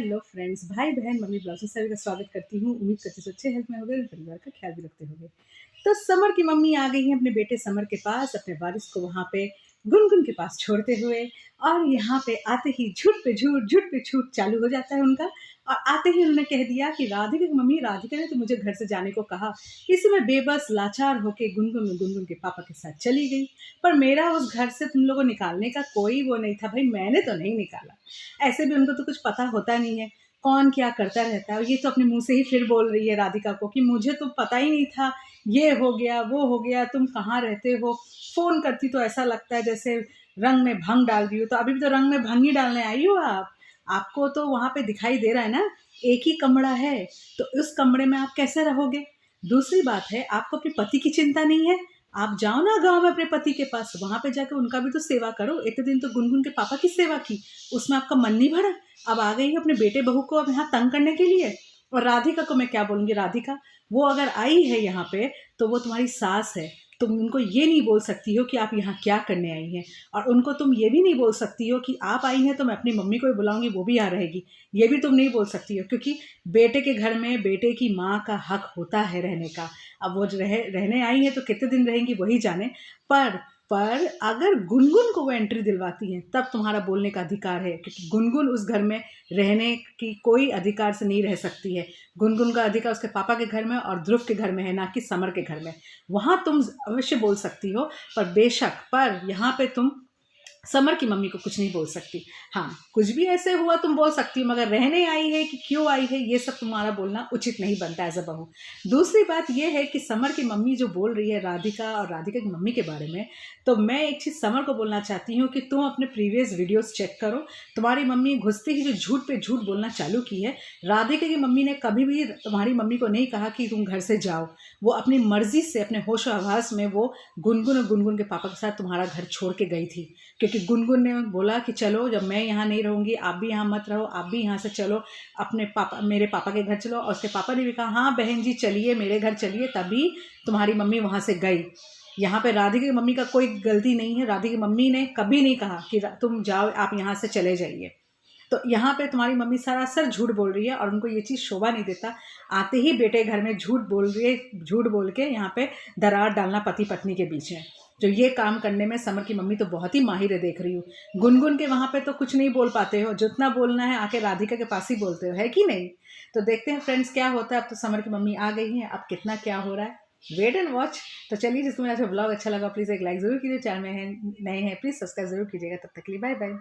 Hello friends, भाई बहन mummy blog से सभी का स्वागत करती हूँ। उम्मीद करती हूँ अच्छे हेल्थ में होगे, परिवार का ख्याल भी रखते होंगे। तो समर की मम्मी आ गई हैं अपने बेटे समर के पास, अपने वारिस को वहाँ पे गुनगुन के पास छोड़ते हुए। और यहाँ पे आते ही झूठ पे झूठ चालू हो जाता है उनका। और आते ही उन्होंने कह दिया कि राधिका की मम्मी, राधिका ने तो मुझे घर से जाने को कहा। इसी में बेबस लाचार होके गुनगुन के पापा के साथ चली गई। पर मेरा उस घर से तुम लोगों को निकालने का कोई वो नहीं था भाई, मैंने तो नहीं निकाला। ऐसे भी उनको तो कुछ पता होता नहीं है कौन क्या करता रहता है। और ये तो अपने मुंह से ही फिर बोल रही है राधिका को कि मुझे तो पता ही नहीं था, ये हो गया वो हो गया, तुम कहाँ रहते हो। फोन करती तो ऐसा लगता है जैसे रंग में भंग डाल रही हो। तो अभी भी तो रंग में भंग ही डालने आई हो आप। आपको तो वहां पे दिखाई दे रहा है ना, एक ही कमरा है, तो उस कमरे में आप कैसे रहोगे। दूसरी बात है, आपको अपने पति की चिंता नहीं है। आप जाओ ना गांव में अपने पति के पास, वहां पे जाकर उनका भी तो सेवा करो। एक दिन तो गुनगुन के पापा की सेवा की, उसमें आपका मन नहीं भरा। अब आ गई है अपने बेटे बहू को अब यहाँ तंग करने के लिए। और राधिका को मैं क्या बोलूंगी, राधिका वो अगर आई है यहाँ पे तो वो तुम्हारी सास है। तुम उनको ये नहीं बोल सकती हो कि आप यहाँ क्या करने आई हैं। और उनको तुम ये भी नहीं बोल सकती हो कि आप आई हैं तो मैं अपनी मम्मी को भी बुलाऊंगी, वो भी यहाँ रहेगी। ये भी तुम नहीं बोल सकती हो, क्योंकि बेटे के घर में बेटे की माँ का हक होता है रहने का। अब वो रहने आई है तो कितने दिन रहेंगी वही जाने। पर पर अगर गुनगुन को वो एंट्री दिलवाती हैं तब तुम्हारा बोलने का अधिकार है, क्योंकि गुनगुन उस घर में रहने की कोई अधिकार से नहीं रह सकती है। गुनगुन का अधिकार उसके पापा के घर में और ध्रुव के घर में है, ना कि समर के घर में। वहां तुम अवश्य बोल सकती हो, पर बेशक पर यहाँ पे तुम समर की मम्मी को कुछ नहीं बोल सकती। हाँ, कुछ भी ऐसे हुआ तुम बोल सकती हो, मगर रहने आई है कि क्यों आई है ये सब तुम्हारा बोलना उचित नहीं बनता एज अ बहू। दूसरी बात ये है कि समर की मम्मी जो बोल रही है राधिका और राधिका की मम्मी के बारे में, तो मैं एक चीज़ समर को बोलना चाहती हूँ कि तुम अपने प्रीवियस वीडियोस चेक करो। तुम्हारी मम्मी घुसते ही जो झूठ पे झूठ बोलना चालू की है। राधिका की मम्मी ने कभी भी तुम्हारी मम्मी को नहीं कहा कि तुम घर से जाओ। वो अपनी मर्जी से, अपने होश आवास में वो गुनगुन और गुनगुन के पापा के साथ तुम्हारा घर छोड़ के गई थी। क्योंकि गुनगुन ने बोला कि चलो, जब मैं यहाँ नहीं रहूँगी आप भी यहाँ मत रहो, आप भी यहाँ से चलो, अपने पापा मेरे पापा के घर चलो। और उसके पापा ने भी कहा हाँ बहन जी चलिए मेरे घर चलिए, तभी तुम्हारी मम्मी वहाँ से गई। यहाँ पे राधिका की मम्मी का कोई गलती नहीं है। राधिका की मम्मी ने कभी नहीं कहा कि तुम जाओ, आप यहाँ से चले जाइए। तो यहाँ पे तुम्हारी मम्मी सरासर झूठ बोल रही है और उनको ये चीज़ शोभा नहीं देता। आते ही बेटे घर में झूठ बोल रही है, झूठ बोल के यहाँ पे दरार डालना पति पत्नी के बीच में। जो ये काम करने में समर की मम्मी तो बहुत ही माहिर है, देख रही हूँ। गुनगुन के वहाँ पे तो कुछ नहीं बोल पाते हो, जितना बोलना है आके राधिका के पास ही बोलते हो, है कि नहीं। तो देखते हैं फ्रेंड्स क्या होता है। अब तो समर की मम्मी आ गई है, अब कितना क्या हो रहा है, वेट एंड वॉच। तो चलिए, जिसको मेरा ब्लॉग अच्छा लगा प्लीज़ एक लाइक जरूर कीजिए, चैनल में है नए हैं प्लीज़ सब्सक्राइब जरूर कीजिएगा। तब तक के लिए बाय बाय।